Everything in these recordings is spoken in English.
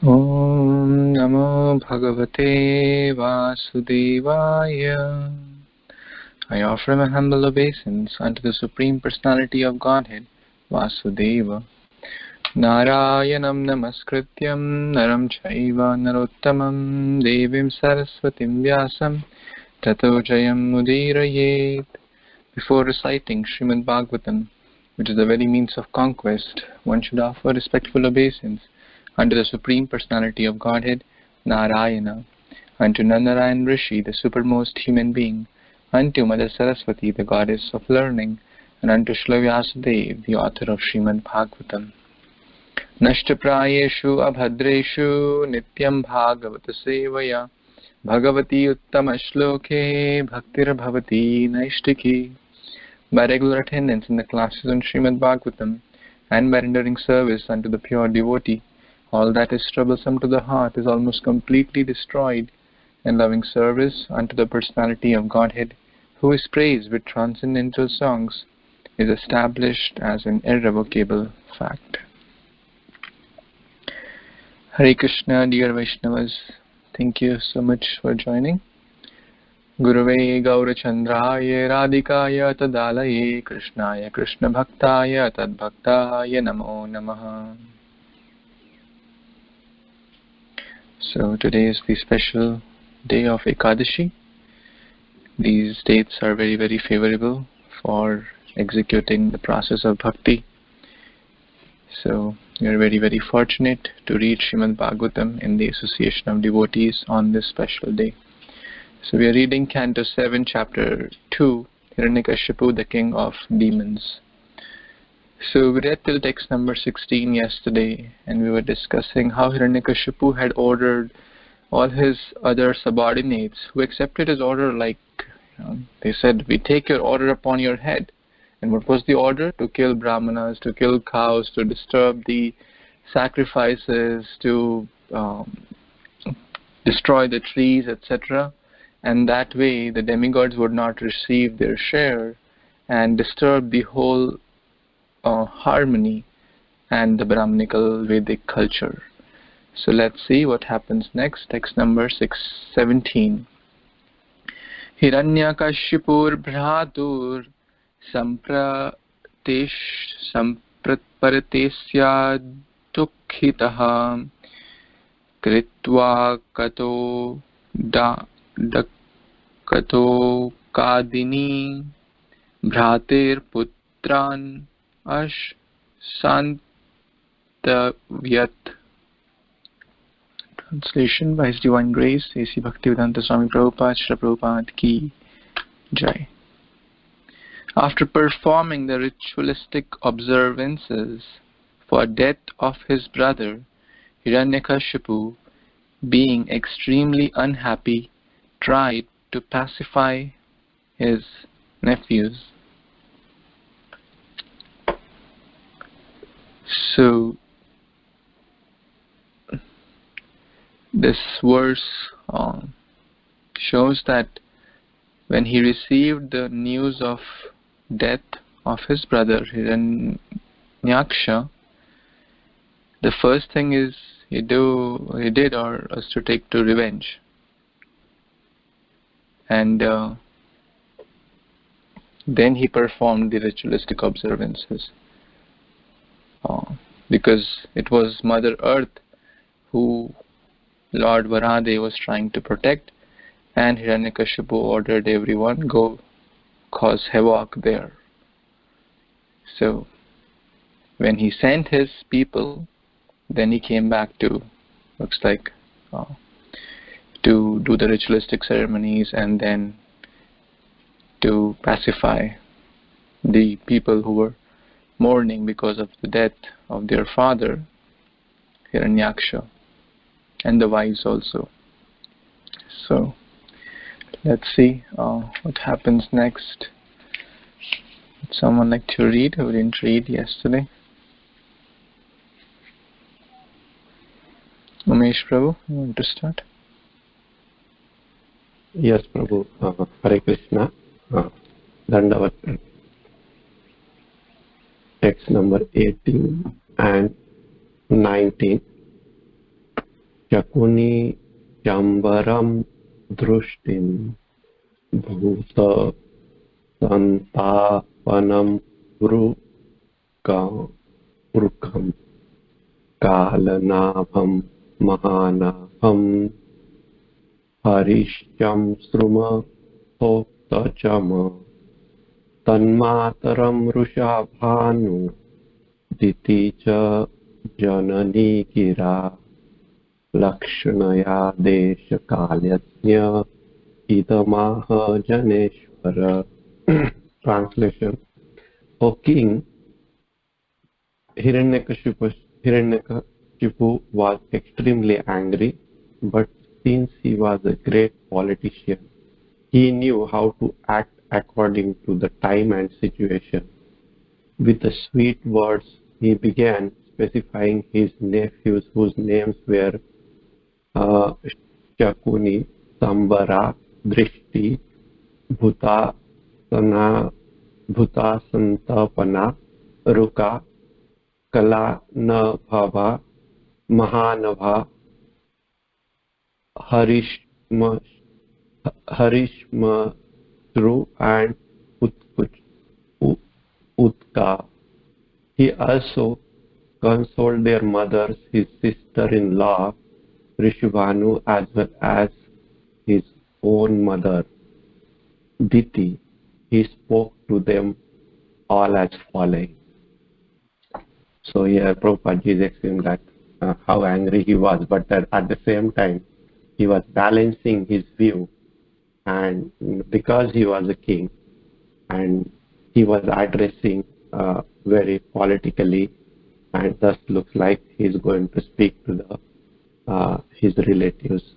Om Namo Bhagavate Vasudevaya. I offer my humble obeisance unto the Supreme Personality of Godhead, Vasudeva. Narayanam Namaskrityam Naram Chaiva Narottamam Devim Saraswatim Vyasam Tato Jayam Mudirayet. Before reciting Srimad Bhagvatam, which is the very means of conquest, one should offer respectful obeisance unto the Supreme Personality of Godhead, Narayana, unto Narayan Rishi, the supermost human being, unto Mother Saraswati, the goddess of learning, and unto Srila Vyasadeva, the author of Srimad Bhagvatam. Nashtaprayeshu abhadreshu nityam bhagavata sevaya bhagavati uttama shloke bhaktir bhavati naishtiki. By regular attendance in the classes on Srimad Bhagvatam and by rendering service unto the pure devotee, all that is troublesome to the heart is almost completely destroyed, and loving service unto the Personality of Godhead, who is praised with transcendental songs, is established as an irrevocable fact. Hare Krishna, dear Vaishnavas, thank you so much for joining. Gurave Gaurachandraya Radhikaya Tadalaye Krishnaya Krishna Bhaktaya Tadbhaktaya Namo Namaha. So today is the special day of Ekadashi. These dates are very, very favorable for executing the process of bhakti. So we are very, very fortunate to read Srimad Bhagavatam in the association of devotees on this special day. So we are reading Canto 7, Chapter 2, Hiranyakashipu, the King of Demons. So we read till text number 16 yesterday, and we were discussing how Hiranyakashipu had ordered all his other subordinates who accepted his order, like they said, "We take your order upon your head." And what was the order? To kill brahmanas, to kill cows, to disturb the sacrifices, to destroy the trees, etc. And that way the demigods would not receive their share and disturb the whole harmony and the Brahmanical Vedic culture. So let's see what happens next. Text number 617. Hiranyakashipur bhratur sampratparatesya dukkhitaha kritva kato kato kadini bhratir putran ash santavyat. Translation by His Divine Grace, A.C. Bhaktivedanta Swami Prabhupada, Srila Prabhupada Ki Jai. After performing the ritualistic observances for death of his brother, Hiranyakashipu, being extremely unhappy, tried to pacify his nephews. So this verse shows that when he received the news of death of his brother Hiranyaksha, the first thing is he did was to take to revenge, and then he performed the ritualistic observances, because it was Mother Earth who Lord Varahadev was trying to protect, and Hiranyakashipu ordered everyone go cause havoc there. So when he sent his people, then he came back to, looks like, to do the ritualistic ceremonies and then to pacify the people who were mourning because of the death of their father, Hiranyaksha, and the wives also. So let's see what happens next. Would someone like to read who didn't read yesterday? Umesh Prabhu, you want to start? Yes, Prabhu. Hare Krishna. Dandavat. Text number 18 and 19. Shakuni चम्बरं दृष्टिं भूत संतापनं वृकं कालनाभं महानाभं हरिश्चं श्रुमहोक्तचम तन्मातरं वृषा भानु दिति च जननी गिरा लक्ष्मणया देशकालज्ञ idamah janeshwara. Translation. O king, Hiranyakashipu was extremely angry, but since he was a great politician, he knew how to act according to the time and situation. With the sweet words, he began specifying his nephews whose names were Shakuni, Sambara, Drishti, Bhutasantapana, Ruka, Kalanabhava, Mahanabha, Harishmasru, and Utka. He also consoled their mothers, his sister-in-law, Rishivanu, as well as his own mother, Diti. He spoke to them all as follows. So here Prabhupada is explaining that how angry he was, but at the same time he was balancing his view, and because he was a king and he was addressing very politically, and thus looks like he's going to speak to the his relatives.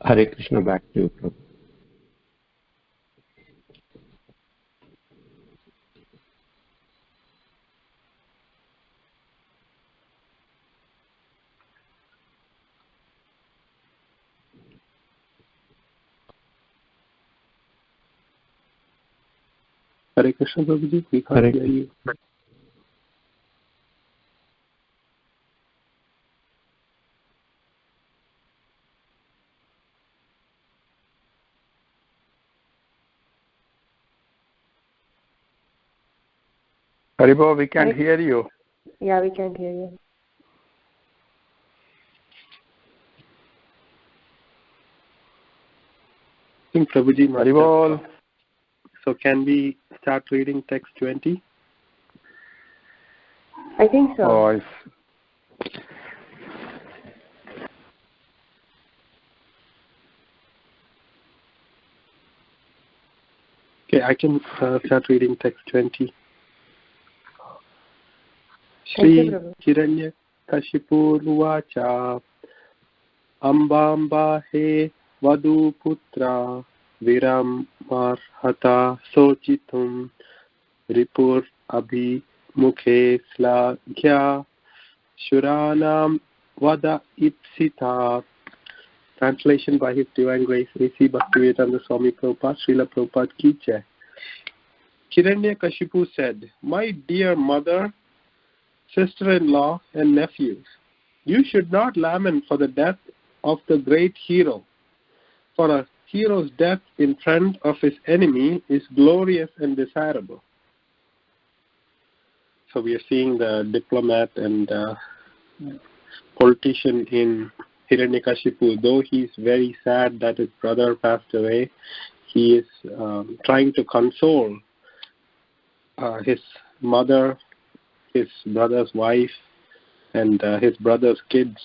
Hare Krishna, back to you, Prabhu. Hare Krishna, Prabhuji. We can't hear you. Haribo, we can't hear you. Yeah, we can't hear you. I think Prabhuji must Haribol. So can we start reading text 20? I think so. Oh, Okay, I can start reading text 20. Shri Hiranyakashipu Ruvacha Ambamba he Vadu Putra Viram Marhata Sochitum Ripur Abhi Mukhe Slagya Shuranam Vada Ipsita. Translation by His Divine Grace A.C. Bhaktivedanta Swami Prabhupada, Srila Prabhupada Ki Jai. Hiranyakashipu said, "My dear mother, sister-in-law and nephews, you should not lament for the death of the great hero, for a hero's death in front of his enemy is glorious and desirable." So we are seeing the diplomat and politician in Hiranyakashipu. Though he is very sad that his brother passed away, he is trying to console his mother, his brother's wife, and his brother's kids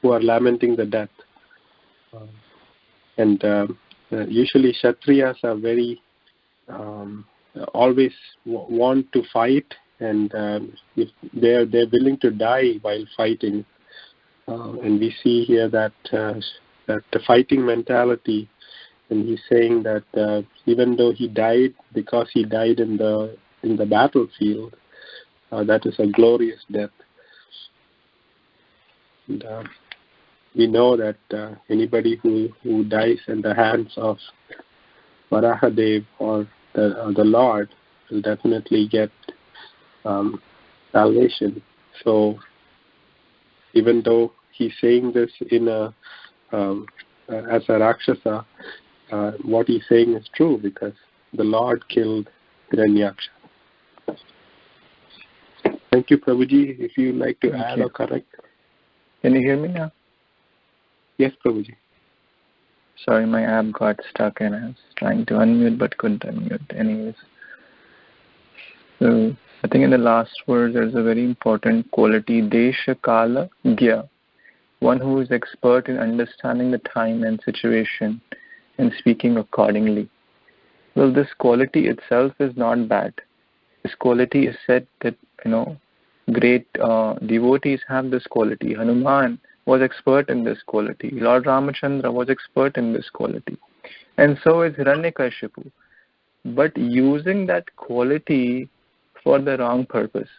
who are lamenting the death. And usually Kshatriyas are very always want to fight, and if they're willing to die while fighting. And we see here that the fighting mentality, and he's saying that even though he died, because he died in the battlefield, that is a glorious death. And we know that anybody who dies in the hands of Varahadev or the Lord will definitely get salvation. So even though he's saying this in a as a Rakshasa, what he's saying is true, because the Lord killed Hiranyaksha. Thank you, Prabhuji. If you'd like to add or correct. Can you hear me now? Yes, Prabhuji. Sorry, my app got stuck and I was trying to unmute but couldn't unmute. Anyways. So, I think in the last verse there's a very important quality, Desha Kala Gya. One who is expert in understanding the time and situation and speaking accordingly. Well, this quality itself is not bad. This quality is said that, great devotees have this quality. Hanuman was expert in this quality. Lord Ramachandra was expert in this quality. And so is Hiranyakashipu. But using that quality for the wrong purpose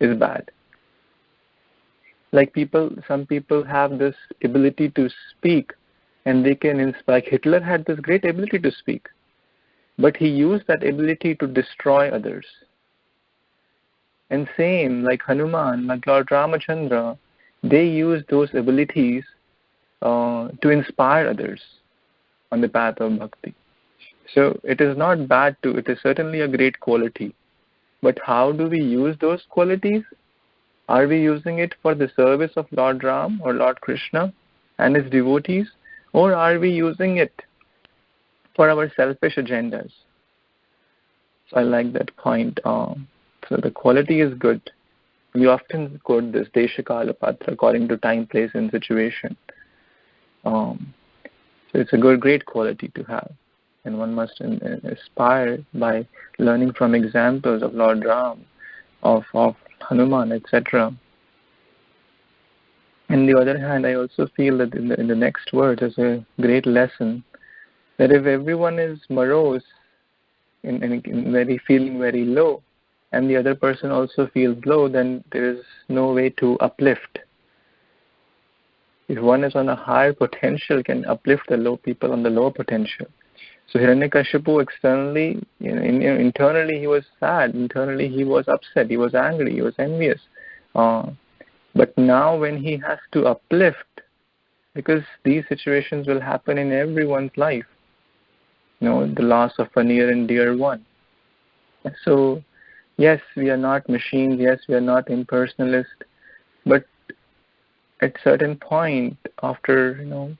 is bad. Like some people have this ability to speak and they can inspire. Hitler had this great ability to speak, but he used that ability to destroy others. And same, like Hanuman, like Lord Ramachandra, they used those abilities to inspire others on the path of bhakti. So it is not bad too, it is certainly a great quality. But how do we use those qualities? Are we using it for the service of Lord Ram or Lord Krishna and his devotees? Or are we using it for our selfish agendas? So I like that point. So the quality is good. We often quote this, Desha Kala Patra, according to time, place and situation. So it's a great quality to have. And one must aspire by learning from examples of Lord Ram, of Hanuman, etc. On the other hand, I also feel that in the next word there's a great lesson that if everyone is morose and feeling very low, and the other person also feels low, then there is no way to uplift. If one is on a higher potential, can uplift the low people on the lower potential. So Hiranyakashipu externally, internally he was sad, internally he was upset, he was angry, he was envious. But now when he has to uplift, because these situations will happen in everyone's life, the loss of a near and dear one. So yes, we are not machines, yes, we are not impersonalist, but at certain point after,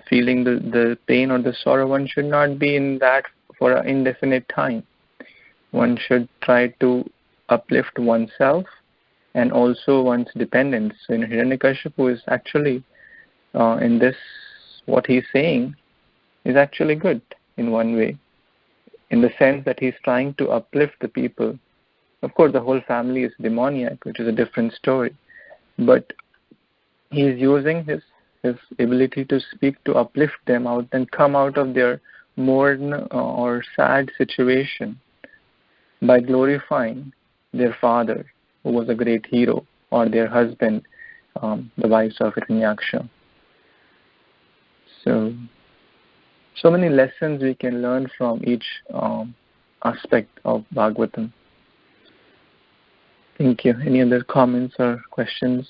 feeling the pain or the sorrow, one should not be in that for an indefinite time. One should try to uplift oneself and also one's dependents. So Hiranyakashipu is actually, in this, what he's saying is actually good in one way, in the sense that he's trying to uplift the people. Of course, the whole family is demoniac, which is a different story. But he's using his ability to speak to uplift them out and come out of their mourn or sad situation by glorifying their father, who was a great hero, or their husband, the wives of Hiranyaksha. So many lessons we can learn from each aspect of Bhagavatam. Thank you. Any other comments or questions?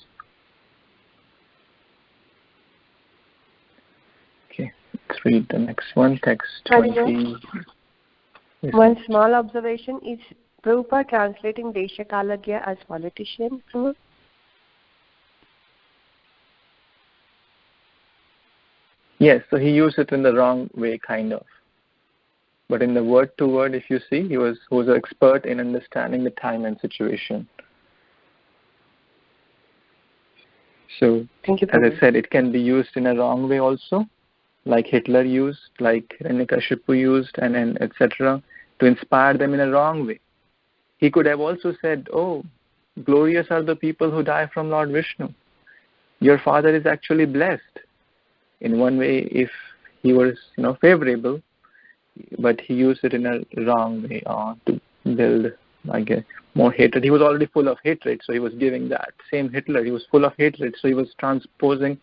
Okay, let's read the next one, text 20. Yes. One small observation, is Prabhupada translating Desha Kala Gya as politician? Yes, so he used it in the wrong way, kind of. But in the word to word, if you see, he was an expert in understanding the time and situation. So, Thank you, as I said, it can be used in a wrong way also, like Hitler used, like Hiranyakashipu used, and etc., to inspire them in a wrong way. He could have also said, oh, glorious are the people who die from Lord Vishnu. Your father is actually blessed. In one way, if he was, favorable, but he used it in a wrong way to build, more hatred. He was already full of hatred, so he was giving that. Same Hitler, he was full of hatred, so he was transposing,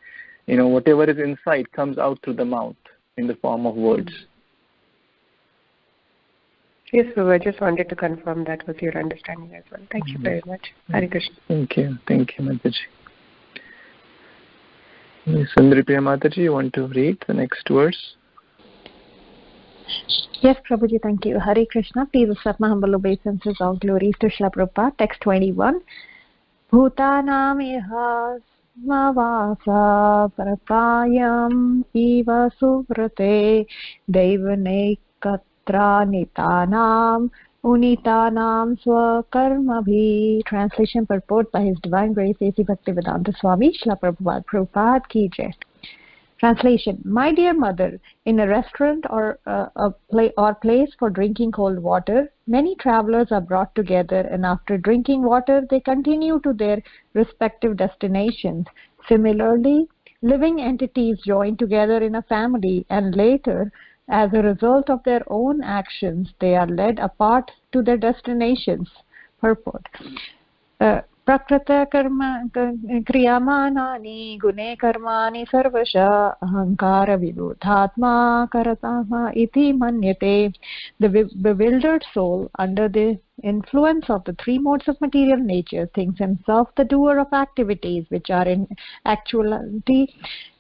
whatever is inside comes out through the mouth in the form of words. Yes, Prabhu, I just wanted to confirm that with your understanding as well. Thank you very much. Hare Krishna. Thank you, Mataji. Sundari Priya Mataji, you want to read the next verse? Yes, Prabhuji, thank you. Hare Krishna. Please accept my humble obeisances. All glories to Srila Prabhupada. Text 21. Bhutanam iha smavasa prapayam iva suvrate devanekatra nitanam unitanam swakarmabhi. Translation purport by His Divine Grace A.C. Bhaktivedanta Swami Srila Prabhupada. Prabhupada ki jai. Translation: My dear mother, in a restaurant or place for drinking cold water, many travelers are brought together, and after drinking water, they continue to their respective destinations. Similarly, living entities join together in a family, and later, as a result of their own actions, they are led apart to their destinations. Purport. Prakrata karma kriyamanani gune karmani sarvasha ahankara vibhuthatma karatama iti manyate. The bewildered soul, under the influence of the three modes of material nature, thinks himself the doer of activities which are in actuality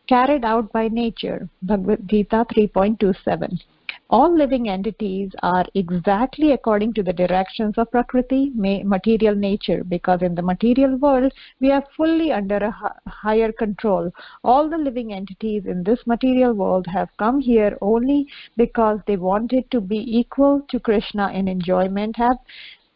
carried out by nature. Bhagavad Gita 3.27. All living entities are exactly according to the directions of Prakriti, material nature, because in the material world we are fully under a higher control. All the living entities in this material world have come here only because they wanted to be equal to Krishna in enjoyment, have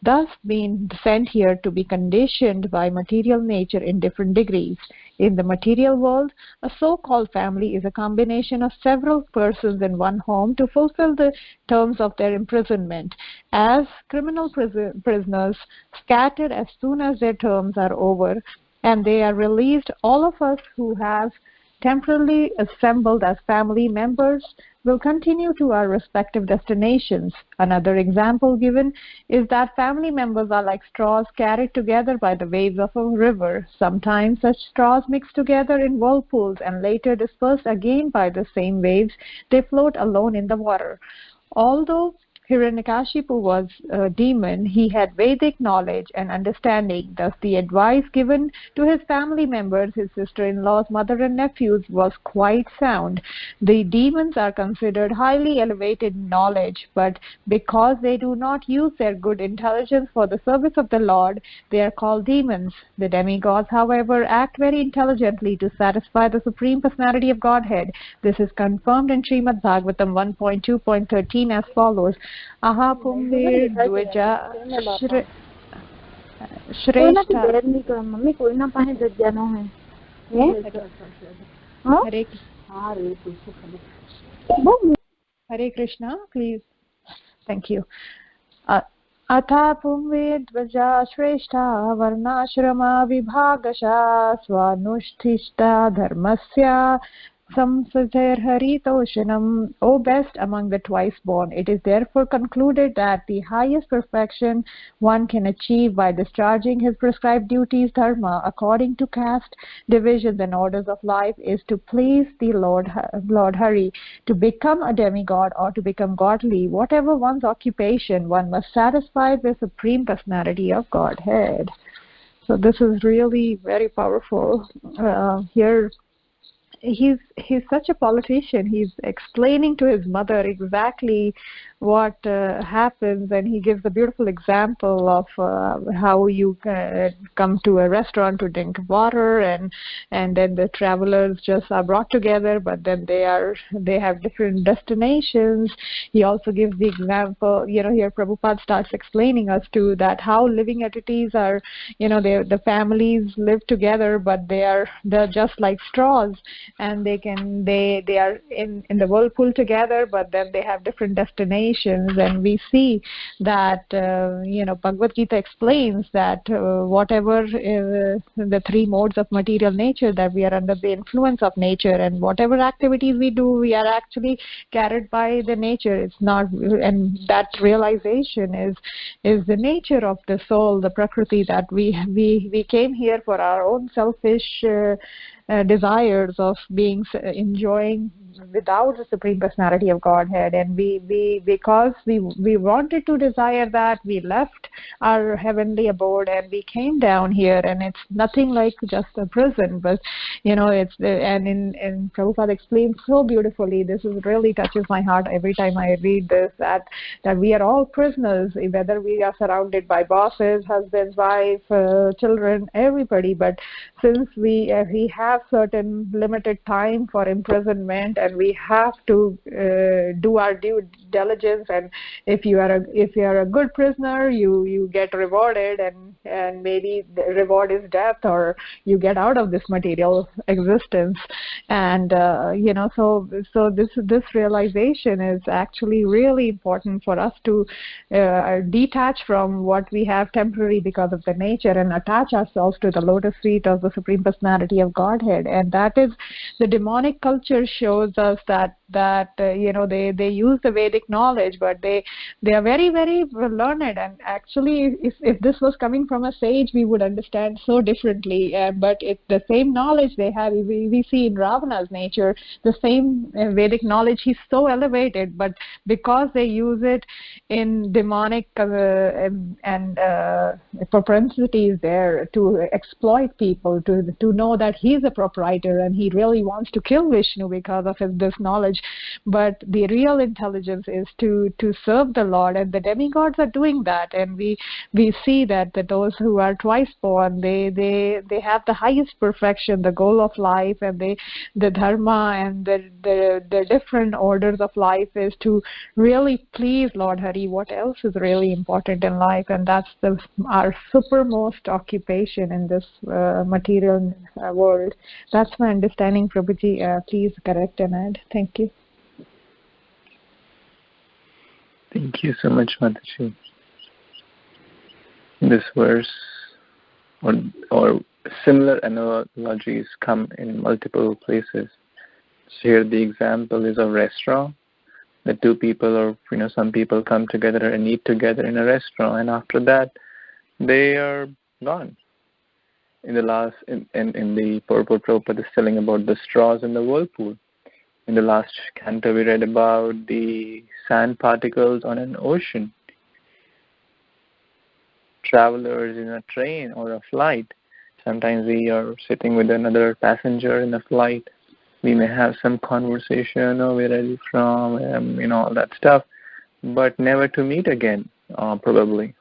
thus been sent here to be conditioned by material nature in different degrees. In the material world, a so-called family is a combination of several persons in one home to fulfill the terms of their imprisonment. As criminal prisoners scattered as soon as their terms are over and they are released, all of us who have temporarily assembled as family members will continue to our respective destinations. Another example given is that family members are like straws carried together by the waves of a river. Sometimes such straws mix together in whirlpools and later dispersed again by the same waves, they float alone in the water. Although Hiranyakashipu was a demon, he had Vedic knowledge and understanding. Thus, the advice given to his family members, his sister-in-laws, mother and nephews, was quite sound. The demons are considered highly elevated in knowledge, but because they do not use their good intelligence for the service of the Lord, they are called demons. The demigods, however, act very intelligently to satisfy the Supreme Personality of Godhead. This is confirmed in Srimad Bhagvatam 1.2.13 as follows. Aha Pumvir Dvaja Shrestha. Mummy कोई ना पाहे जज्जानो है Hare Krishna, please. Thank you. Atha Pumvir Dvaja Shrestha Varnashrama Vibhagasha Swanushtishta Dharmasya Samsajar Haritoshanam. O best among the twice born, it is therefore concluded that the highest perfection one can achieve by discharging his prescribed duties, dharma, according to caste, divisions and orders of life, is to please the Lord Hari. To become a demigod or to become godly, whatever one's occupation, one must satisfy the Supreme Personality of Godhead. So this is really very powerful. Here he's such a politician. He's explaining to his mother exactly what happens, and he gives a beautiful example of how you come to a restaurant to drink water, and then the travelers just are brought together, but then they have different destinations. He also gives the example, here Prabhupada starts explaining us to that how living entities are, the families live together, but they're just like straws, and they are in the whirlpool together, but then they have different destinations. And we see that Bhagavad Gita explains that whatever the three modes of material nature, that we are under the influence of nature, and whatever activities we do, we are actually carried by the nature. It's not, and that realization is the nature of the soul, the Prakriti, that we came here for our own selfish desires of being enjoying without the Supreme Personality of Godhead, and because we wanted to desire that, we left our heavenly abode and we came down here, and it's nothing like just a prison, but it's and in Prabhupada explains so beautifully. This really touches my heart every time I read this, that we are all prisoners, whether we are surrounded by bosses, husbands, wives, children, everybody, but since we have certain limited time for imprisonment, and we have to do our due diligence, and if you are a good prisoner, you get rewarded, and maybe the reward is death, or you get out of this material existence. And so this realization is actually really important for us to detach from what we have temporary because of the nature, and attach ourselves to the lotus feet of the Supreme Personality of Godhead. And that is, the demonic culture shows us that they use the Vedic knowledge, but they are very, very learned, and actually if this was coming from a sage, we would understand so differently. But it's the same knowledge they have. We see in Ravana's nature the same Vedic knowledge. He's so elevated, but because they use it in demonic and propensities there to exploit people, to know that he's a proprietor and he really wants to kill Vishnu because of this knowledge. But the real intelligence is to serve the Lord, and the demigods are doing that. And we see that those who are twice born, they have the highest perfection, the goal of life, and the dharma and the different orders of life is to really please Lord Hari. What else is really important in life? And that's our supermost occupation in this material world. That's my understanding, Prabhuji. Please correct and add. Thank you. Thank you so much, Mataji. This verse or similar analogies come in multiple places. So here the example is a restaurant. The two people, or some people come together and eat together in a restaurant, and after that they are gone. In the purport, Prabhupada is telling about the straws in the whirlpool. In the last canto, we read about the sand particles on an ocean. Travelers in a train or a flight. Sometimes we are sitting with another passenger in a flight. We may have some conversation, where are you from, all that stuff, but never to meet again, probably.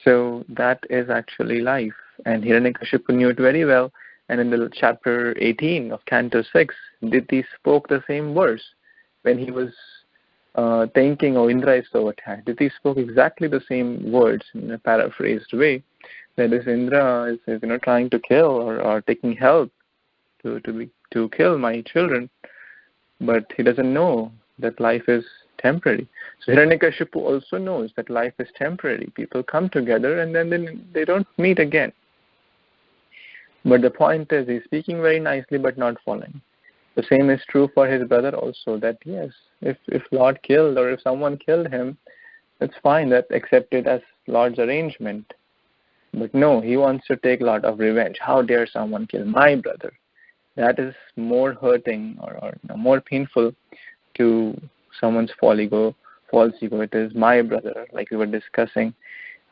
So that is actually life. And Hiranyakashipu knew it very well. And in the chapter 18 of Canto 6, Diti spoke the same verse. When he was thinking, Indra is so attacked, Diti spoke exactly the same words in a paraphrased way. That this Indra is trying to kill or taking help to kill my children. But he doesn't know that life is temporary. So Hiranyakashipu also knows that life is temporary. People come together and then they don't meet again. But the point is, he's speaking very nicely but not following. The same is true for his brother also, that yes, if Lord killed or if someone killed him, it's fine, that's accepted as Lord's arrangement. But no, he wants to take a lot of revenge. How dare someone kill my brother? That is more hurting or more painful to someone's false ego. It is my brother, like we were discussing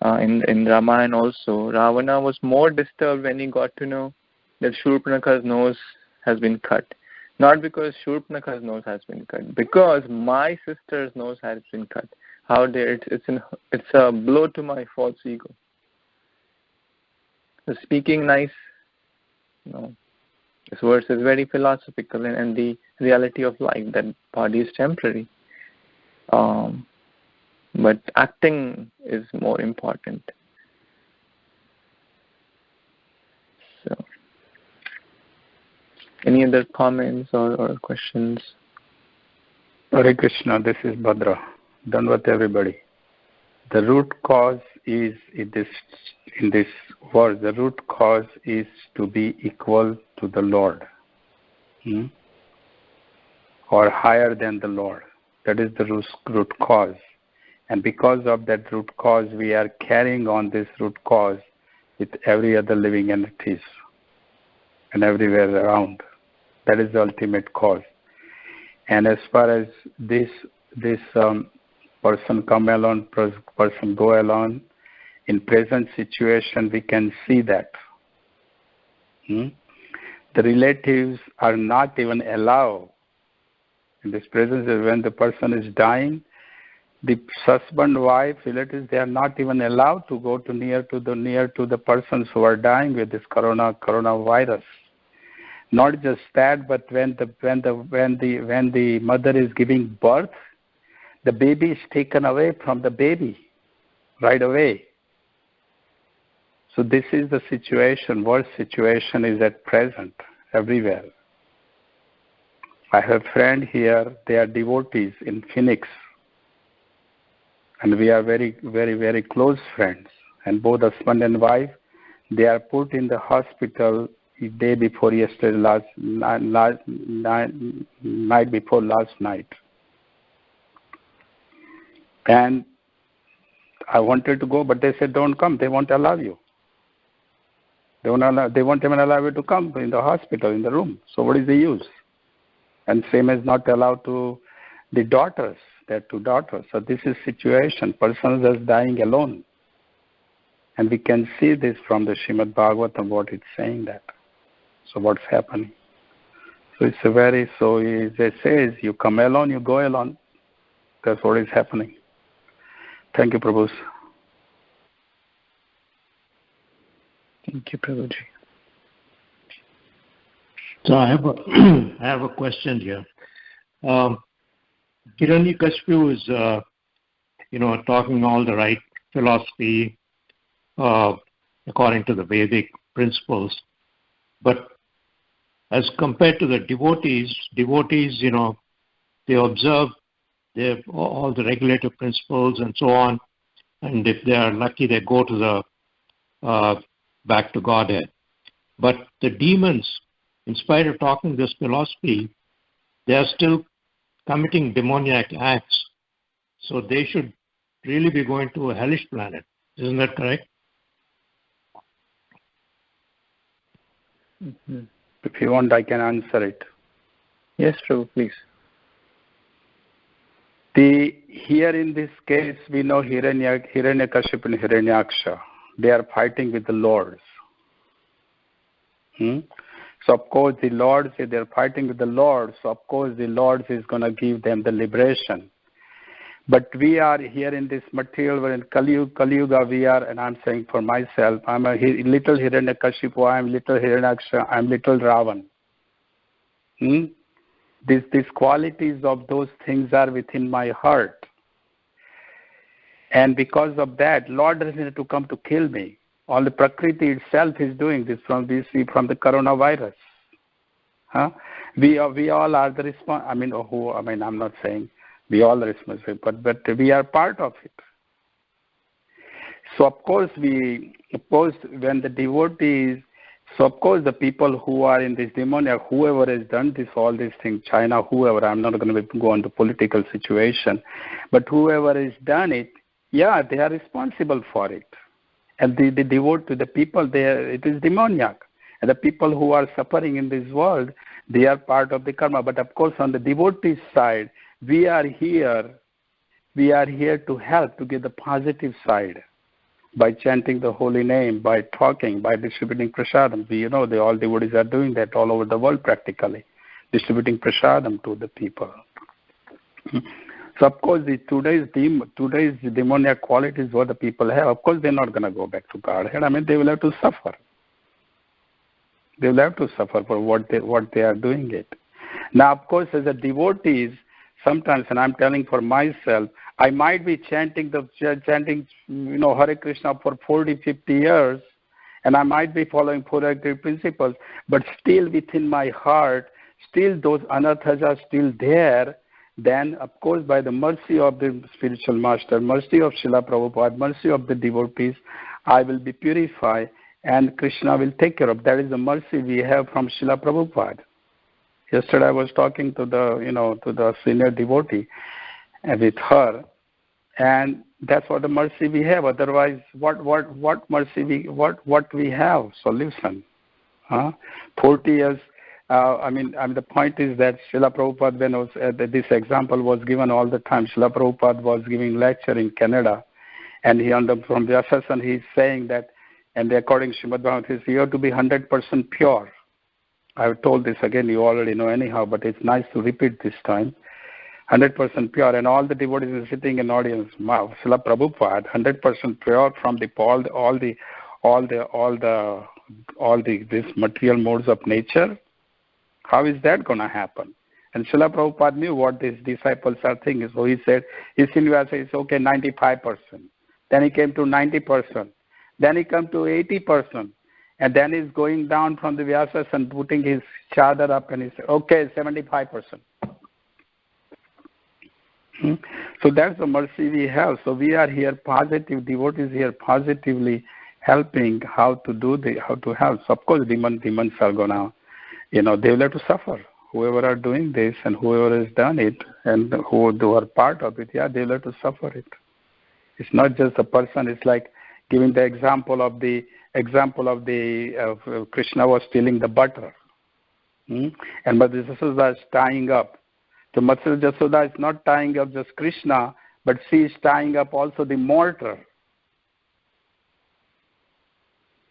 in Ramayana also. Ravana was more disturbed when he got to know that Shurpanakha's nose has been cut. Not because Shurpanakha's nose has been cut, because my sister's nose has been cut. How dare it's a blow to my false ego. So speaking nice, this verse is very philosophical and the reality of life, that body is temporary. But acting is more important. So, any other comments or questions? Hare Krishna, this is Bhadra. Done with everybody. The root cause is in this verse. The root cause is to be equal to the Lord, or higher than the Lord. That is the root cause. And because of that root cause, we are carrying on this root cause with every other living entities. and everywhere around. That is the ultimate cause. And as far as this person come alone, person go alone, in present situation we can see that. The relatives are not even allowed. In this presence, when the person is dying, the husband, wife, relatives, they are not even allowed to go to near to the persons who are dying with this coronavirus. Not just that, but when the mother is giving birth, the baby is taken away from the baby right away. So this is the situation. Worst situation is at present everywhere. I have a friend here. They are devotees in Phoenix, and we are very, very, very close friends. And both husband and wife, they are put in the hospital day before yesterday, night before last night. And I wanted to go, but they said, don't come. They won't allow you. They won't even allow you to come in the hospital, in the room. So what is the use? And same as not allowed to the daughters. There are 2 daughters. So this is situation. Person is dying alone. And we can see this from the Srimad Bhagvatam, what it's saying that. So what's happening? So it's as it says, you come alone, you go alone. That's what is happening. Thank you, Prabhu. Thank you, Prabhuji. So I have a question here. Hiranyakashipu is, talking all the right philosophy according to the Vedic principles, but as compared to the devotees, they observe all the regulative principles and so on, and if they are lucky, they go to the back to Godhead. But the demons, in spite of talking this philosophy, they are still committing demoniac acts. So they should really be going to a hellish planet. Isn't that correct? Mm-hmm. If you want, I can answer it. Yes, Prabhu, please. Here in this case, we know Hiranyakashipu and Hiranyaksha. They are fighting with the lords. So of course the lords, if they are fighting with the lords, so of course the lords is going to give them the liberation. But we are here in this material, we're in Kali Yuga, we are, and I'm saying for myself, I'm a little Hiranyakashipu, I'm little Hiranyaksha, I'm little Ravan. These qualities of those things are within my heart. And because of that, Lord doesn't need to come to kill me. All the Prakriti itself is doing this from the coronavirus. We all are the I'm not saying we all are responsible, but we are part of it. So of course when the devotees, so of course the people who are in this demoniac, whoever has done all these things, China, whoever, I'm not going to go into political situation, but whoever has done it, yeah, they are responsible for it. And the devotee, the people there, it is demoniac. And the people who are suffering in this world, they are part of the karma. But of course, on the devotee side, we are here to help, to give the positive side by chanting the holy name, by talking, by distributing prasadam. All devotees are doing that all over the world practically, distributing prasadam to the people. So of course, today's demoniac qualities what the people have, of course they're not going to go back to Godhead. They will have to suffer. They will have to suffer for what they are doing it. Now, of course, as a devotees, sometimes, and I'm telling for myself, I might be chanting Hare Krishna for 40, 50 years, and I might be following 4 active principles, but still within my heart, still those anarthas are still there. Then, of course, by the mercy of the spiritual master, mercy of Srila Prabhupada, mercy of the devotees, I will be purified and Krishna will take care of. That is the mercy we have from Srila Prabhupada. Yesterday I was talking to the senior devotee with her, and that's what the mercy we have. Otherwise, what mercy we have? Solution. 40 years. The point is that Srila Prabhupada, when was, this example was given all the time, Srila Prabhupada was giving lecture in Canada, and from the assassin, he's saying that, and according to Srimad Bhagavatam, you have to be 100% pure. I've told this again, you already know anyhow, but it's nice to repeat this time. 100% pure, and all the devotees are sitting in audience. Wow, Srila Prabhupada, 100% pure from this material modes of nature. How is that going to happen? And Srila Prabhupada knew what these disciples are thinking. So he said, Srinivasa says, okay, 95%. Then he came to 90%. Then he came to 80%. And then he's going down from the Vyasas and putting his chadar up, and he said, okay, 75%. So that's the mercy we have. So we are here positive, devotees here positively helping how to help. So of course demons are gonna, they will have to suffer. Whoever are doing this and whoever has done it and who are part of it, they will have to suffer it. It's not just a person. It's like giving the example of Krishna was stealing the butter, and Mother Jasoda is tying up. So Mother Jasoda is not tying up just Krishna, but she is tying up also the mortar,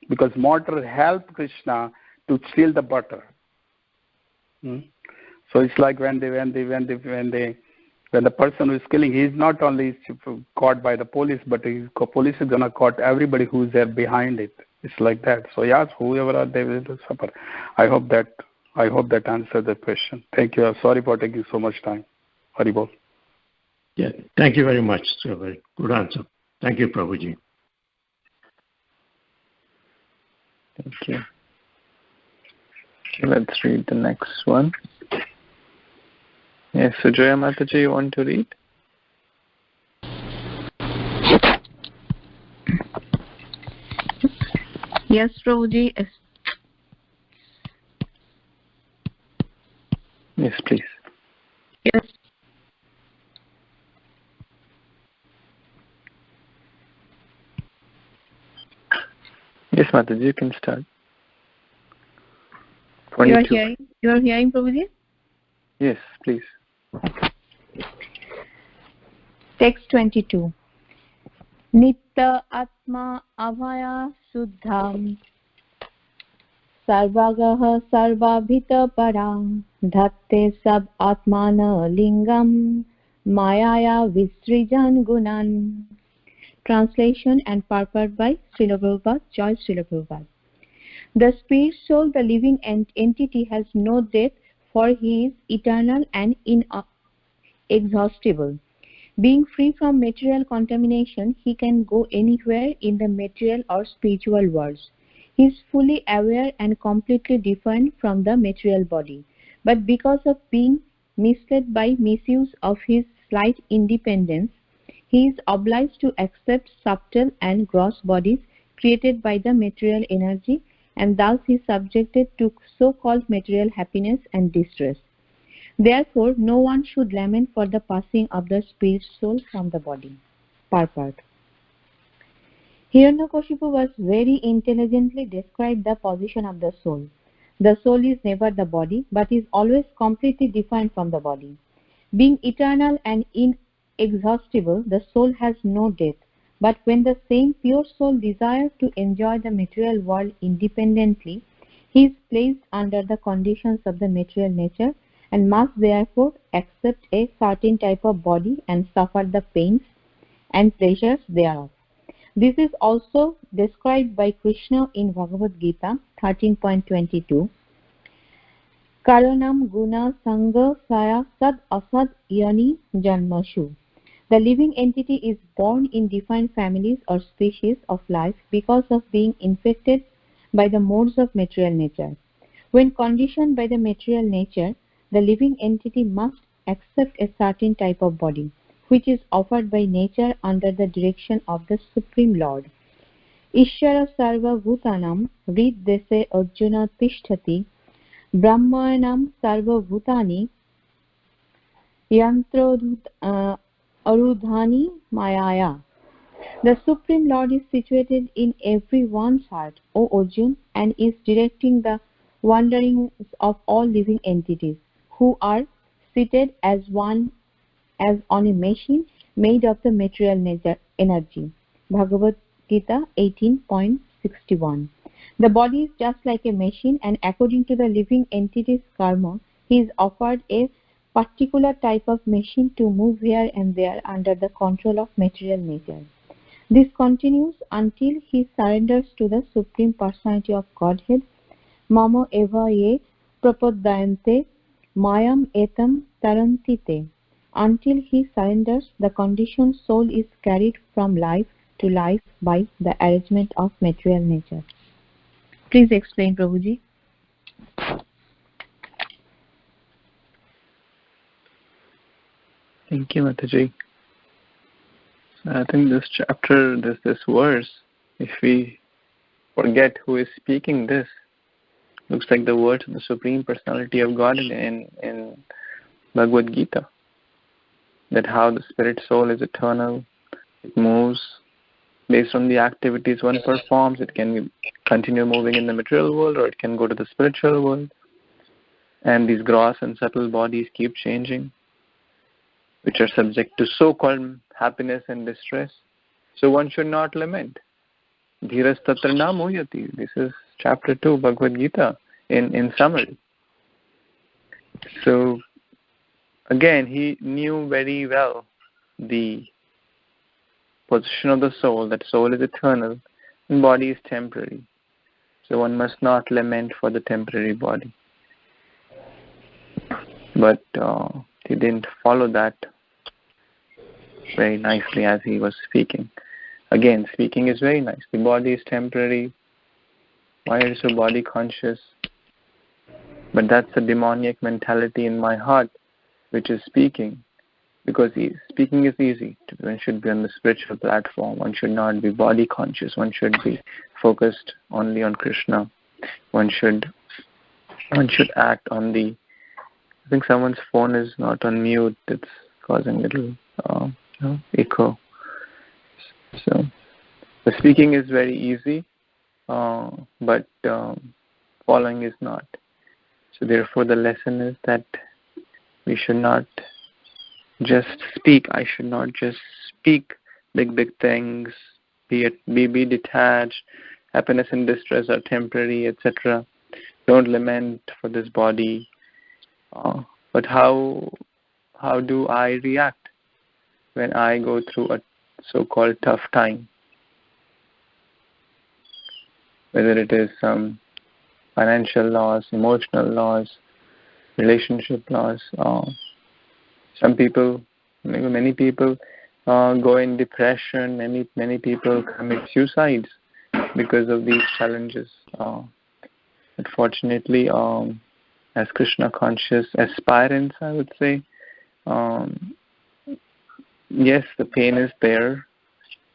because mortar helped Krishna to steal the butter. So it's like when the person who is killing, he is not only caught by the police, but the police is gonna caught everybody who is there behind it. It's like that. So yes, whoever are they will suffer. I hope that answered the question. Thank you. I'm sorry for taking so much time. Haribol. Yeah, thank you very much. So very good answer. Thank you, Prabhuji. Thank you. Let's read the next one. Yes, so Jaya Mataji, you want to read? Yes, Prabhuji. Yes, please. Yes. Yes, Mataji, you can start. You are hearing, Prabhuji? Yes, please. Text 22. Nitta Atma Avaya Suddham Sarvagaha Sarvabhita Parang Dhatte Sab Atmana Lingam Mayaya Visrijan Gunan. Translation and purport by Srila Prabhupada, Joy Srila Prabhupada. The spirit soul, the living entity, has no death, for he is eternal and inexhaustible. Being free from material contamination, he can go anywhere in the material or spiritual worlds. He is fully aware and completely different from the material body. But because of being misled by misuse of his slight independence, he is obliged to accept subtle and gross bodies created by the material energy, and thus he is subjected to so-called material happiness and distress. Therefore, no one should lament for the passing of the spirit soul from the body. Purport. Hiranyakashipu was very intelligently described the position of the soul. The soul is never the body, but is always completely different from the body. Being eternal and inexhaustible, the soul has no death. But when the same pure soul desires to enjoy the material world independently, he is placed under the conditions of the material nature and must therefore accept a certain type of body and suffer the pains and pleasures thereof. This is also described by Krishna in Bhagavad Gita 13.22. Karanam guna sangha saya sad asad yani janmashu. The living entity is born in different families or species of life because of being infected by the modes of material nature. When conditioned by the material nature, the living entity must accept a certain type of body, which is offered by nature under the direction of the Supreme Lord. Ishvara sarva bhutanam rid dese arjuna tishtati brahmanam sarva bhutani yantrodhut arudhani mayaya. The Supreme Lord is situated in everyone's heart, O Arjuna, and is directing the wanderings of all living entities, who are seated as one as on a machine made of the material nature energy. Bhagavad Gita 18.61. The body is just like a machine, and according to the living entity's karma, he is offered a particular type of machine to move here and there under the control of material nature. This continues until he surrenders to the Supreme Personality of Godhead. Mama eva ye prapadayante mayam etam tarantite. Until he surrenders, the conditioned soul is carried from life to life by the arrangement of material nature. Please explain, Prabhuji. Thank you, Mataji. I think this chapter, this verse, if we forget who is speaking this, looks like the words of the Supreme Personality of God in Bhagavad Gita. That how the spirit soul is eternal, it moves based on the activities one performs. It can continue moving in the material world, or it can go to the spiritual world. And these gross and subtle bodies keep changing, which are subject to so-called happiness and distress. So one should not lament. Dhiras tatra na muyati. This is chapter 2, Bhagavad Gita, in summary. So, again, he knew very well the position of the soul, that soul is eternal and body is temporary. So one must not lament for the temporary body. But he didn't follow that very nicely as he was speaking. Again, speaking is very nice. The body is temporary. Why are you so body conscious? But that's a demoniac mentality in my heart which is speaking. Because speaking is easy. One should be on the spiritual platform. One should not be body conscious. One should be focused only on Krishna. One should act on the... I think someone's phone is not on mute. It's causing a little echo. So the speaking is very easy, but following is not. So therefore the lesson is that we should not just speak. I should not just speak big things, be detached. Happiness and distress are temporary, etc. Don't lament for this body. But how do I react when I go through a so-called tough time? Whether it is some financial loss, emotional loss, relationship loss. Some people, maybe many people, go in depression. Many people commit suicides because of these challenges. Unfortunately, as Krishna conscious aspirants, I would say, yes, the pain is there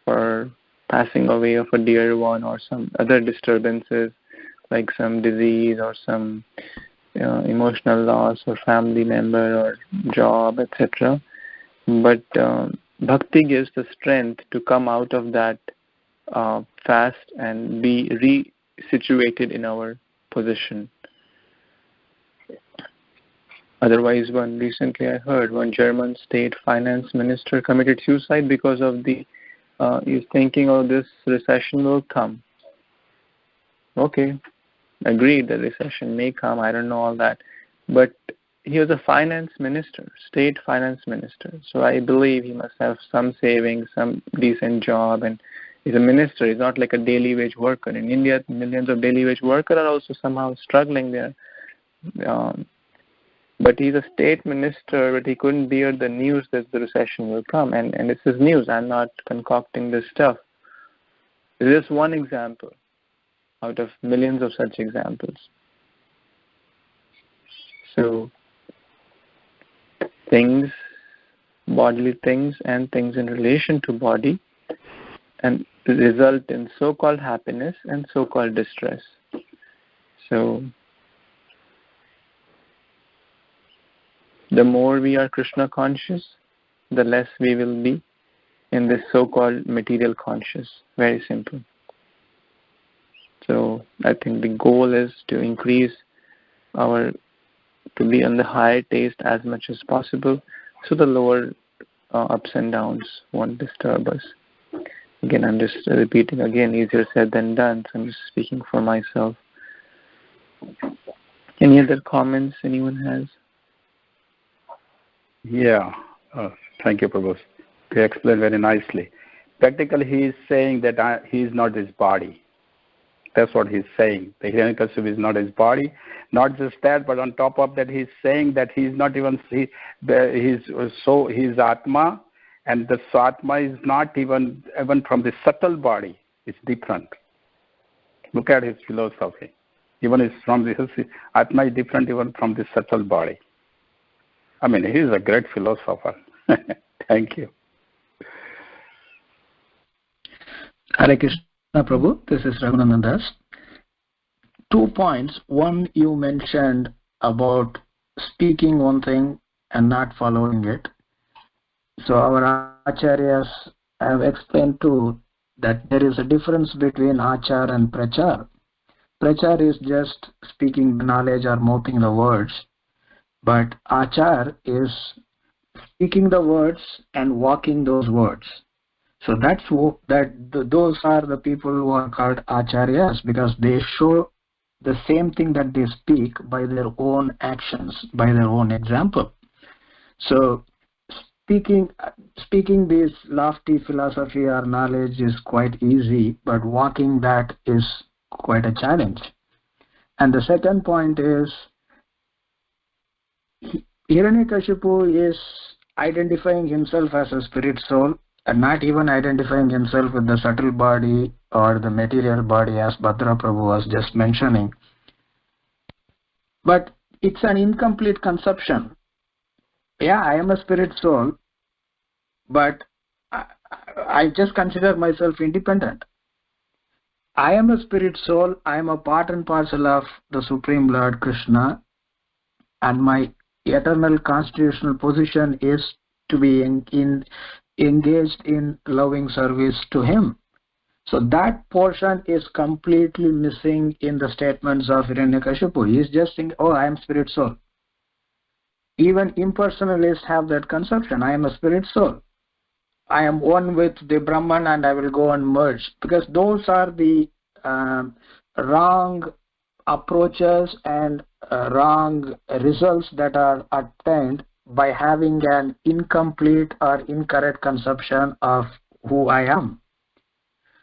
for passing away of a dear one or some other disturbances like some disease or some emotional loss or family member or job, etc. But bhakti gives the strength to come out of that fast and be re-situated in our position. Otherwise, recently I heard one German state finance minister committed suicide because of he's thinking, oh, this recession will come. Okay, agreed, the recession may come, I don't know all that. But he was a finance minister, state finance minister. So I believe he must have some savings, some decent job, and he's a minister. He's not like a daily wage worker. In India, millions of daily wage workers are also somehow struggling there. But he's a state minister, but he couldn't bear the news that the recession will come. And this is news. I'm not concocting this stuff. This is one example out of millions of such examples. So things, bodily things and things in relation to body, and result in so-called happiness and so-called distress. So the more we are Krishna conscious, the less we will be in this so-called material conscious. Very simple. So I think the goal is to increase our to be on the higher taste as much as possible, so the lower ups and downs won't disturb us. Again, I'm just repeating again, easier said than done, so I'm just speaking for myself. Any other comments anyone has? Yeah, thank you, Prabhu. You explained very nicely. Practically, he is saying that he is not his body. That's what he's saying. The Hiranyakashipu is not his body. Not just that, but on top of that, he's saying that he's not even he's Atma, and the Atma is not even from the subtle body. It's different. Look at his philosophy. Even it's from the Atma is different even from the subtle body. I mean, he is a great philosopher. Thank you. Hare Krishna Prabhu, this is Raghunandan Das. 2 points. One, you mentioned about speaking one thing and not following it. So our acharyas have explained too that there is a difference between aachar and prachar. Prachar is just speaking the knowledge or mouthing the words, but aachar is speaking the words and walking those words. So those are the people who are called acharyas, because they show the same thing that they speak by their own actions, by their own example. So speaking this lofty philosophy or knowledge is quite easy, but walking that is quite a challenge. And the second point is, Hiranyakashipu is identifying himself as a spirit soul and not even identifying himself with the subtle body or the material body, as Bhadra Prabhu was just mentioning. But it's an incomplete conception. Yeah, I am a spirit soul, but I just consider myself independent. I am a spirit soul, I am a part and parcel of the Supreme Lord Krishna, and my eternal constitutional position is to be engaged in loving service to him. So that portion is completely missing in the statements of Hiranyakashipu. He is just saying, oh, I am spirit soul. Even impersonalists have that conception. I am a spirit soul. I am one with the Brahman and I will go and merge. Because those are the wrong approaches and wrong results that are attained by having an incomplete or incorrect conception of who I am.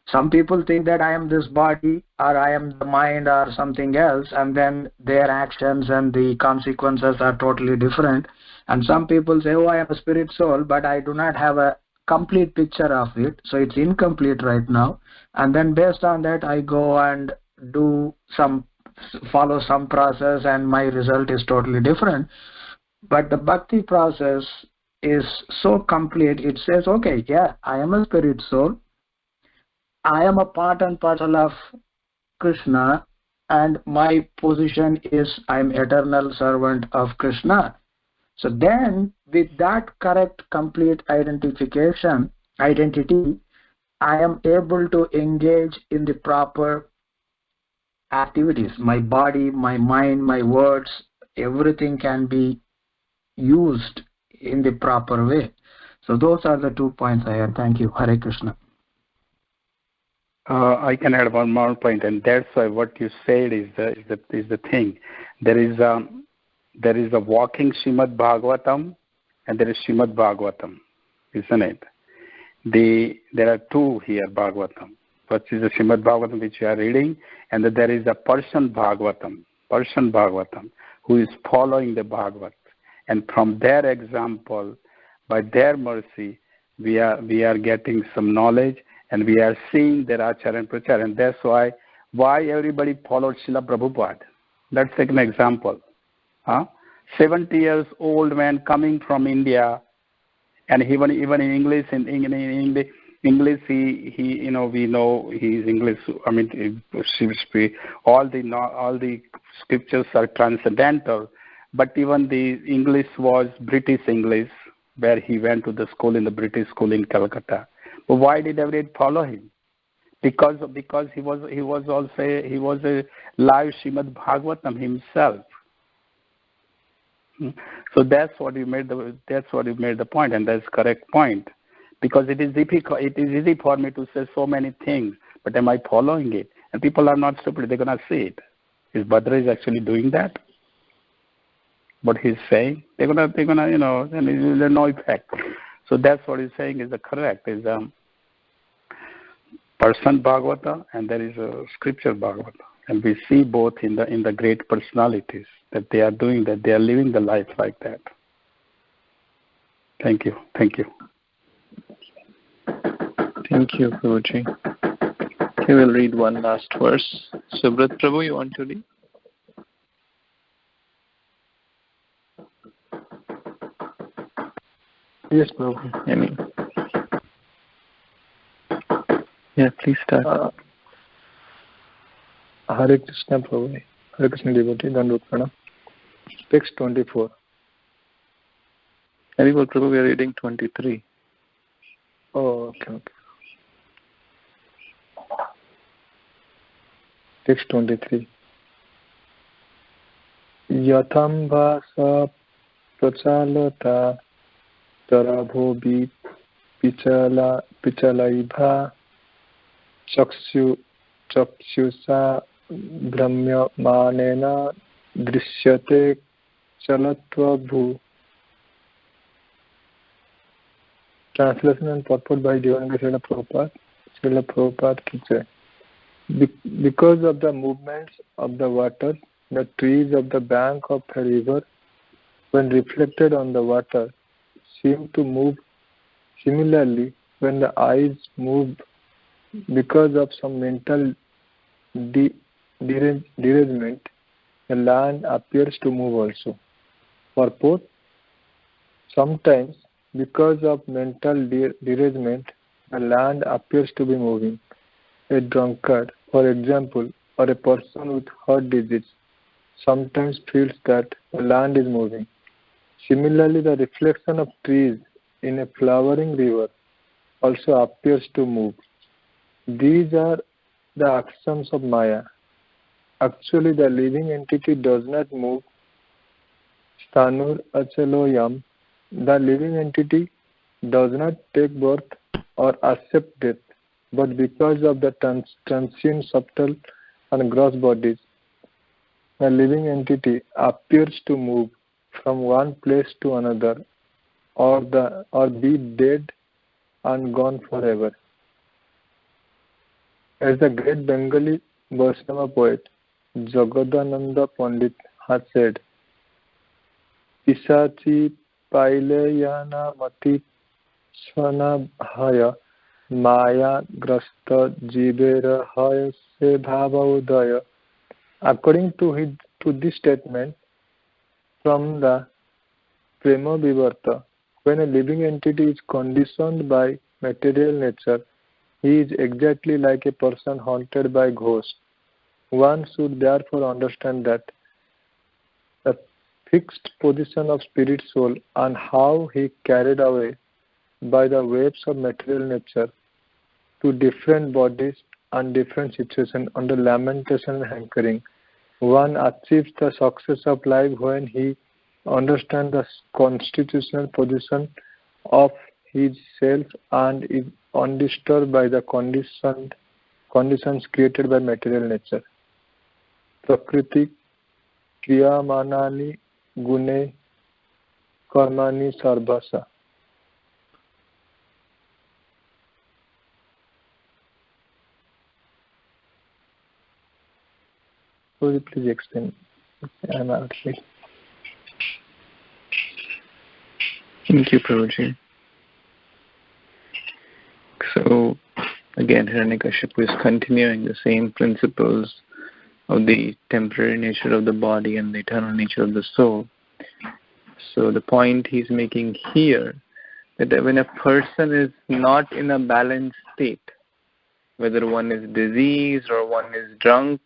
Some people think that I am this body or I am the mind or something else, and then their actions and the consequences are totally different. And some people say, oh, I am a spirit soul, but I do not have a complete picture of it, so it's incomplete right now. And then based on that, I go and follow some process and my result is totally different. But the bhakti process is so complete, it says, okay, yeah, I am a spirit soul. I am a part and parcel of Krishna, and my position is I am eternal servant of Krishna. So then, with that correct, complete identity, I am able to engage in the proper activities. My body, my mind, my words, everything can be used in the proper way. So those are the 2 points I had. Thank you. Hare Krishna. I can add one more point, and that's why what you said is the thing. There is a walking Srimad Bhagvatam, and there is Srimad Bhagvatam, isn't it? There are two here Bhagavatam. First is the Srimad Bhagvatam which you are reading, and then there is a person Bhagavatam, who is following the Bhagavat, and from their example, by their mercy, we are getting some knowledge. And we are seeing their aachar and prachar, and that's why everybody followed Srila Prabhupada. Let's take an example. 70 years old man coming from India, and even in English, English he we know he's English. I mean, all the scriptures are transcendental, but even the English was British English, where he went to the school in the British school in Calcutta. But why did everybody follow him? Because he was a live Srimad Bhagavatam himself. So that's what you made the point, and that's correct point. Because it is easy for me to say so many things, but am I following it? And people are not stupid; they're gonna see it. Is Bhadra is actually doing that? What he's saying, they're gonna, and there's no effect. So that's what he's saying is the correct. Is person Bhagavata and there is a scripture Bhagavata, and we see both in the great personalities that they are doing that. They are living the life like that. Thank you. Thank you, Prabhuji. Okay, we'll read one last verse. Subrat Prabhu, you want to read? Yes, Prabhu. Yeah, please start. Hare Krishna, Prabhu. Hare Krishna devotee, Dandavata Pranam. Text 24. Very well, Prabhu, we are reading 23. Oh, okay. Text 23. Yatham vasa prachalata tarabho pichalaibha चक्षुषा भ्रम्यमानेन दृश्यते चलत्वभू. Translation and purport by Hiranyaksha Prabhupada. Srila Prabhupada ki jai. Because of the movements of the water, the trees of the bank of the river, when reflected on the water, seem to move. Similarly, when the eyes move because of some mental derangement, the land appears to move also. Purport: sometimes, because of mental derangement, the land appears to be moving. A drunkard, for example, or a person with heart disease, sometimes feels that the land is moving. Similarly, the reflection of trees in a flowing river also appears to move. These are the actions of Maya. Actually, the living entity does not move. Stanur achaloyam. The living entity does not take birth or accept death, but because of the transient, subtle, and gross bodies, the living entity appears to move from one place to another, or be dead and gone forever. As the great Bengali Vaishnava poet Jagadananda Pandit has said, Pisachi Paileyana Mati Svanabhaya Maya Grasta Jibera Haya Se Bhava Udaya. According to this statement from the Prema Vivarta, when a living entity is conditioned by material nature, he is exactly like a person haunted by ghosts. One should therefore understand that the fixed position of spirit soul and how he carried away by the waves of material nature to different bodies and different situations under lamentation and hankering. One achieves the success of life when he understands the constitutional position of his self and is undisturbed by the conditions created by material nature. Prakriti kriyamanani gune karmani sarvasa. Could you please explain? I'm out. Thank you, Prabhuji. So, again, Hiranyakashipu is continuing the same principles of the temporary nature of the body and the eternal nature of the soul. So, the point he's making here, that when a person is not in a balanced state, whether one is diseased or one is drunk,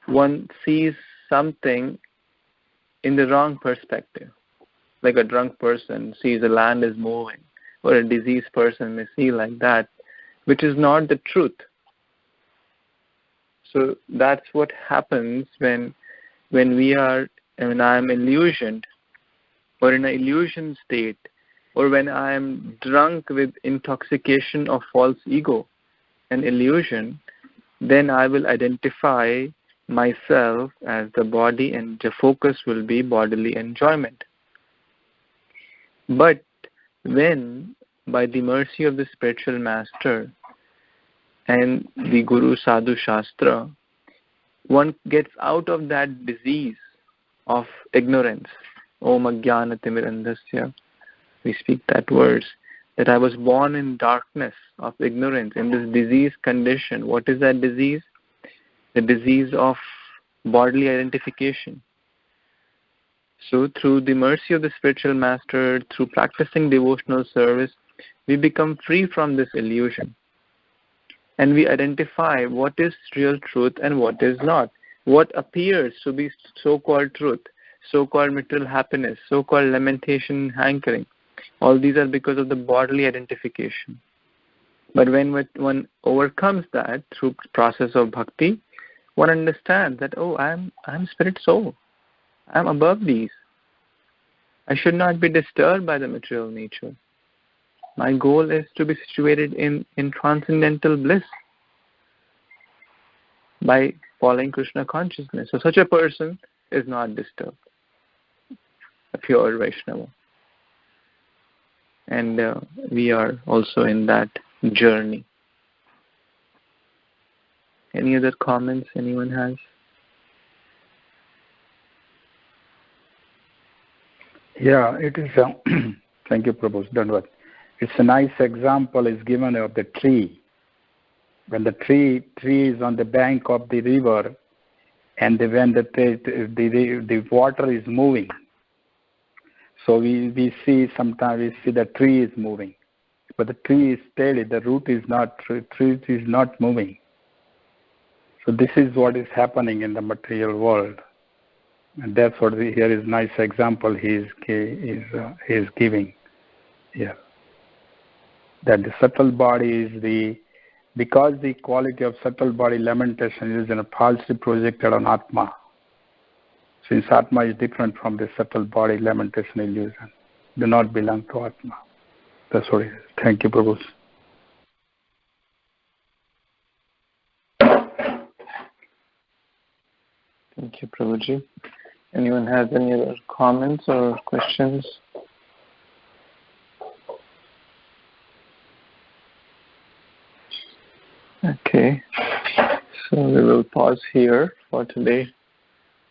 one sees something in the wrong perspective. Like a drunk person sees the land is moving, or a diseased person may see like that, which is not the truth. So that's what happens when I am illusioned or in an illusion state, or when I am drunk with intoxication of false ego and illusion, then I will identify myself as the body and the focus will be bodily enjoyment. But when, by the mercy of the spiritual master and the Guru Sadhu Shastra, one gets out of that disease of ignorance, Om Ajnana Timirandhasya, we speak that words, that I was born in darkness of ignorance, in this disease condition. What is that disease? The disease of bodily identification. So through the mercy of the spiritual master, through practicing devotional service, we become free from this illusion. And we identify what is real truth and what is not. What appears to be so-called truth, so-called material happiness, so-called lamentation, hankering, all these are because of the bodily identification. But when one overcomes that through process of bhakti, one understands that, oh, I'm spirit soul. I'm above these. I should not be disturbed by the material nature. My goal is to be situated in transcendental bliss by following Krishna consciousness. So such a person is not disturbed, a pure Vaishnava. And we are also in that journey. Any other comments anyone has? Yeah, it is. Thank you, Prabhu. Dandavad. It's a nice example is given of the tree. When the tree is on the bank of the river, and when the water is moving, so we see sometimes we see the tree is moving, but the tree is steady. The root is not. Tree is not moving. So this is what is happening in the material world, and that's what here is nice example he is giving here. That the subtle body is because the quality of subtle body lamentation is falsely projected on Atma. Since Atma is different from the subtle body lamentation illusion, do not belong to Atma. That's what it is. Thank you, Prabhu. Thank you, Prabhuji. Anyone has any other comments or questions? Okay, so we will pause here for today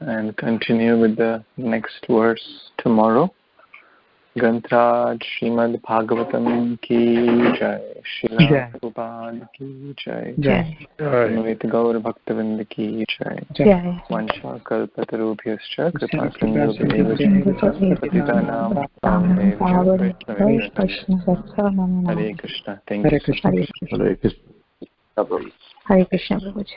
and continue with the next verse tomorrow. Grantraj Srimad Bhagvatam ki jai, Srila Prabhupada ki jai, Anvait Gaur Bhaktavind ki jai, Vansha Kalpatarubhyascha Kripa Sindhubhyascha Patitanam Pavanebhyo Hare Krishna. Thank you. Hare Krishna. Hare Krishna, Prabhuji.